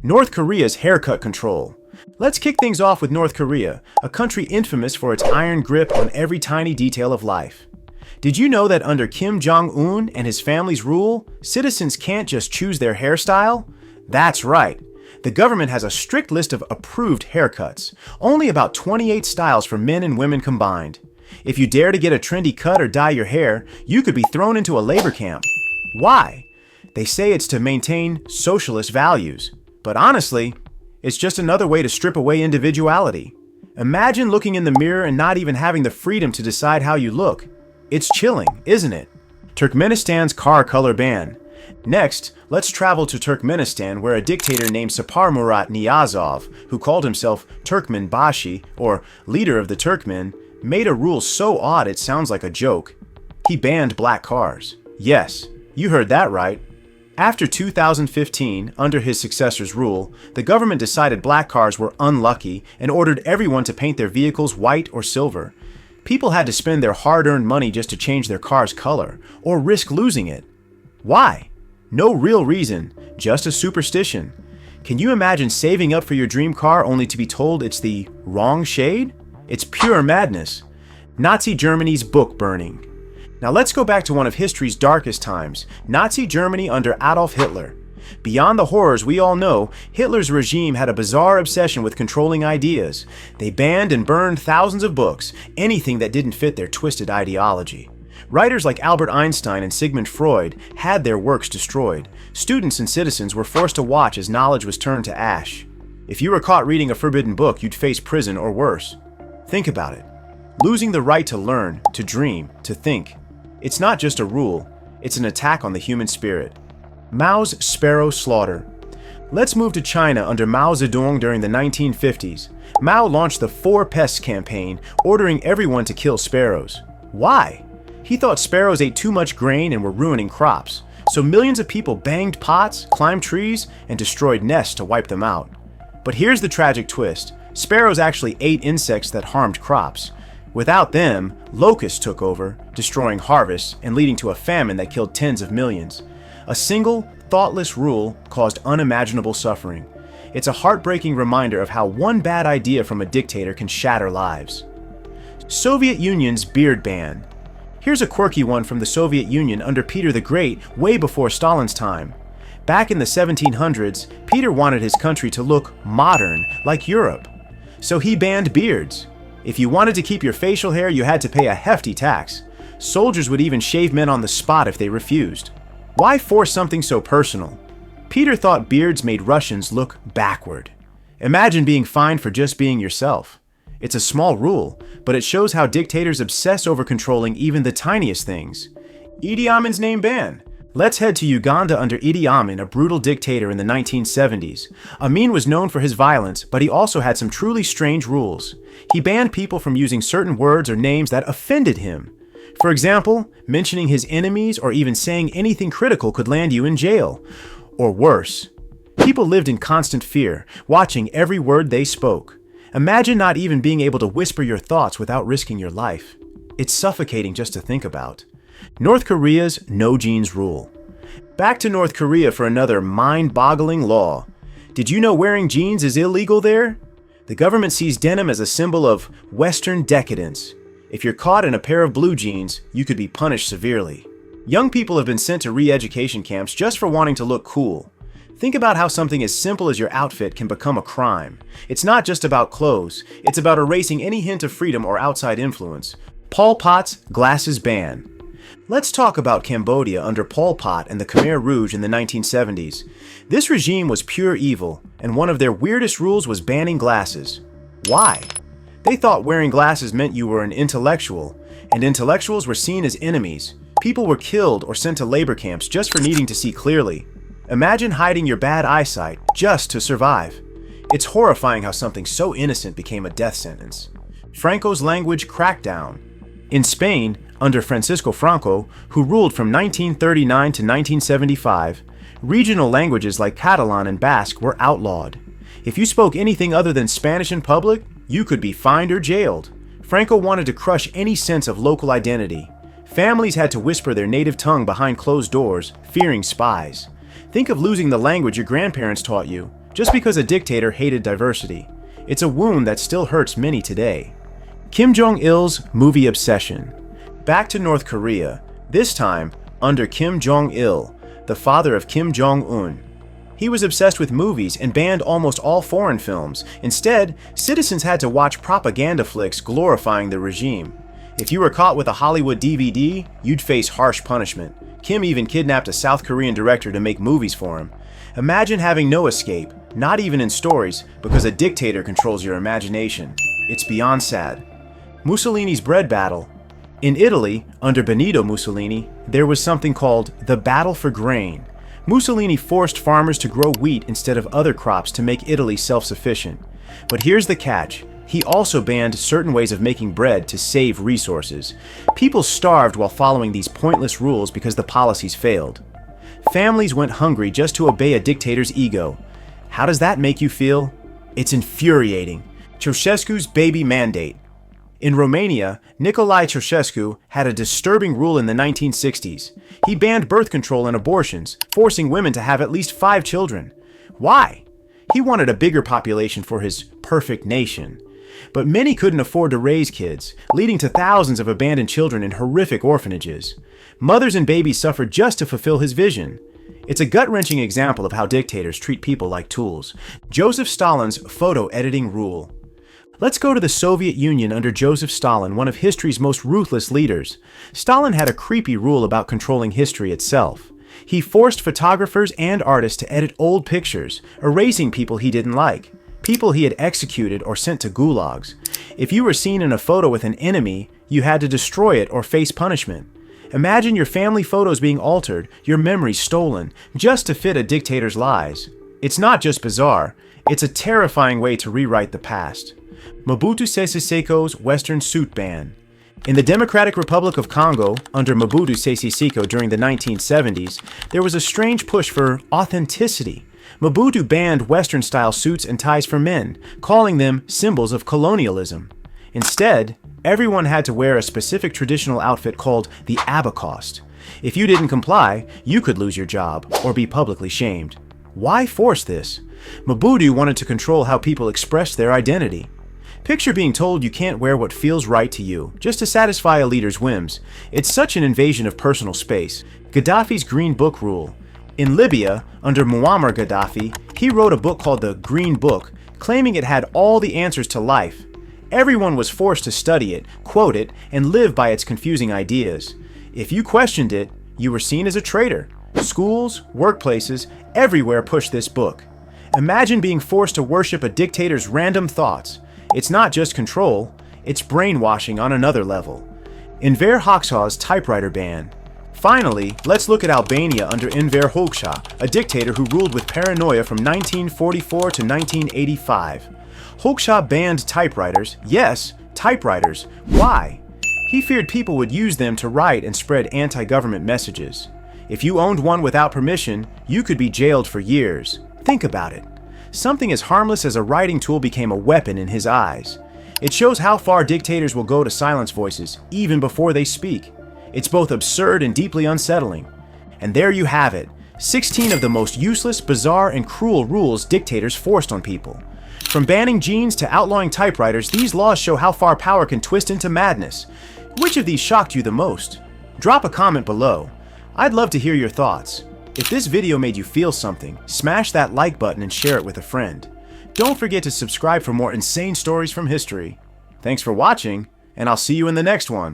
North Korea's haircut control. Let's kick things off with North Korea, a country infamous for its iron grip on every tiny detail of life. Did you know that under Kim Jong-un and his family's rule, citizens can't just choose their hairstyle? That's right. The government has a strict list of approved haircuts, only about 28 styles for men and women combined. If you dare to get a trendy cut or dye your hair, you could be thrown into a labor camp. Why? They say it's to maintain socialist values. But honestly, it's just another way to strip away individuality. Imagine looking in the mirror and not even having the freedom to decide how you look. It's chilling, isn't it? Turkmenistan's car color ban. Next, let's travel to Turkmenistan, where a dictator named Saparmurat Niyazov, who called himself Turkmen Bashi, or leader of the Turkmen, made a rule so odd it sounds like a joke. He banned black cars. Yes, you heard that right. After 2015, under his successor's rule, the government decided black cars were unlucky and ordered everyone to paint their vehicles white or silver. People had to spend their hard-earned money just to change their car's color, or risk losing it. Why? No real reason, just a superstition. Can you imagine saving up for your dream car only to be told it's the wrong shade? It's pure madness. Nazi Germany's book burning. Now let's go back to one of history's darkest times, Nazi Germany under Adolf Hitler. Beyond the horrors we all know, Hitler's regime had a bizarre obsession with controlling ideas. They banned and burned thousands of books, anything that didn't fit their twisted ideology. Writers like Albert Einstein and Sigmund Freud had their works destroyed. Students and citizens were forced to watch as knowledge was turned to ash. If you were caught reading a forbidden book, you'd face prison or worse. Think about it. Losing the right to learn, to dream, to think. It's not just a rule, it's an attack on the human spirit. Mao's Sparrow slaughter. Let's move to China under Mao Zedong during the 1950s. Mao launched the Four Pests campaign, ordering everyone to kill sparrows. Why? He thought sparrows ate too much grain and were ruining crops, so millions of people banged pots, climbed trees, and destroyed nests to wipe them out. But here's the tragic twist. Sparrows actually ate insects that harmed crops. Without them, locusts took over, destroying harvests and leading to a famine that killed tens of millions. A single, thoughtless rule caused unimaginable suffering. It's a heartbreaking reminder of how one bad idea from a dictator can shatter lives. Soviet Union's beard ban. Here's a quirky one from the Soviet Union under Peter the Great, way before Stalin's time. Back in the 1700s, Peter wanted his country to look modern, like Europe. So he banned beards. If you wanted to keep your facial hair, you had to pay a hefty tax. Soldiers would even shave men on the spot if they refused. Why force something so personal? Peter thought beards made Russians look backward. Imagine being fined for just being yourself. It's a small rule, but it shows how dictators obsess over controlling even the tiniest things. Idi Amin's name ban. Let's head to Uganda under Idi Amin, a brutal dictator in the 1970s. Amin was known for his violence, but he also had some truly strange rules. He banned people from using certain words or names that offended him. For example, mentioning his enemies or even saying anything critical could land you in jail. Or worse. People lived in constant fear, watching every word they spoke. Imagine not even being able to whisper your thoughts without risking your life. It's suffocating just to think about. North Korea's no jeans rule. Back to North Korea for another mind-boggling law. Did you know wearing jeans is illegal there? The government sees denim as a symbol of Western decadence. If you're caught in a pair of blue jeans, you could be punished severely. Young people have been sent to re-education camps just for wanting to look cool. Think about how something as simple as your outfit can become a crime. It's not just about clothes, it's about erasing any hint of freedom or outside influence. Pol Pot's glasses ban. Let's talk about Cambodia under Pol Pot and the Khmer Rouge in the 1970s. This regime was pure evil, and one of their weirdest rules was banning glasses. Why? They thought wearing glasses meant you were an intellectual, and intellectuals were seen as enemies. People were killed or sent to labor camps just for needing to see clearly. Imagine hiding your bad eyesight just to survive. It's horrifying how something so innocent became a death sentence. Franco's language crackdown. In Spain, under Francisco Franco, who ruled from 1939 to 1975, regional languages like Catalan and Basque were outlawed. If you spoke anything other than Spanish in public, you could be fined or jailed. Franco wanted to crush any sense of local identity. Families had to whisper their native tongue behind closed doors, fearing spies. Think of losing the language your grandparents taught you. just because a dictator hated diversity. It's a wound that still hurts many today. Kim Jong-il's movie obsession. Back to North Korea, this time under Kim Jong-il, the father of Kim Jong-un. He was obsessed with movies and banned almost all foreign films. Instead, citizens had to watch propaganda flicks glorifying the regime. If you were caught with a Hollywood DVD, you'd face harsh punishment. Kim even kidnapped a South Korean director to make movies for him. Imagine having no escape, not even in stories, because a dictator controls your imagination. It's beyond sad. Mussolini's bread battle. In Italy, under Benito Mussolini, there was something called the Battle for Grain. Mussolini forced farmers to grow wheat instead of other crops to make Italy self-sufficient. But here's the catch. He also banned certain ways of making bread to save resources. People starved while following these pointless rules because the policies failed. Families went hungry just to obey a dictator's ego. How does that make you feel? It's infuriating. Ceausescu's baby mandate. In Romania, Nicolae Ceausescu had a disturbing rule in the 1960s. He banned birth control and abortions, forcing women to have at least 5 children. Why? He wanted a bigger population for his perfect nation. But many couldn't afford to raise kids, leading to thousands of abandoned children in horrific orphanages. Mothers and babies suffered just to fulfill his vision. It's a gut-wrenching example of how dictators treat people like tools. Joseph Stalin's photo editing rule. Let's go to the Soviet Union under Joseph Stalin, one of history's most ruthless leaders. Stalin had a creepy rule about controlling history itself. He forced photographers and artists to edit old pictures, erasing people he didn't like, people he had executed or sent to gulags. If you were seen in a photo with an enemy, you had to destroy it or face punishment. Imagine your family photos being altered, your memories stolen, just to fit a dictator's lies. It's not just bizarre, it's a terrifying way to rewrite the past. Mobutu Sese Seko's Western suit ban. In the Democratic Republic of Congo, under Mobutu Sese Seko during the 1970s, there was a strange push for authenticity. Mobutu banned Western-style suits and ties for men, calling them symbols of colonialism. Instead, everyone had to wear a specific traditional outfit called the abacost. If you didn't comply, you could lose your job or be publicly shamed. Why force this? Mobutu wanted to control how people expressed their identity. Picture being told you can't wear what feels right to you, just to satisfy a leader's whims. It's such an invasion of personal space. Gaddafi's Green Book rule. In Libya, under Muammar Gaddafi, he wrote a book called the Green Book, claiming it had all the answers to life. Everyone was forced to study it, quote it, and live by its confusing ideas. If you questioned it, you were seen as a traitor. Schools, workplaces, everywhere pushed this book. Imagine being forced to worship a dictator's random thoughts. It's not just control, it's brainwashing on another level. Enver Hoxha's typewriter ban. Finally, let's look at Albania under Enver Hoxha, a dictator who ruled with paranoia from 1944 to 1985. Hoxha banned typewriters. Yes, typewriters. Why? He feared people would use them to write and spread anti-government messages. If you owned one without permission, you could be jailed for years. Think about it. Something as harmless as a writing tool became a weapon in his eyes. It shows how far dictators will go to silence voices, even before they speak. It's both absurd and deeply unsettling. And there you have it, 16 of the most useless, bizarre, and cruel rules dictators forced on people. From banning jeans to outlawing typewriters, these laws show how far power can twist into madness. Which of these shocked you the most? Drop a comment below. I'd love to hear your thoughts. If this video made you feel something, smash that like button and share it with a friend. Don't forget to subscribe for more insane stories from history. Thanks for watching, and I'll see you in the next one.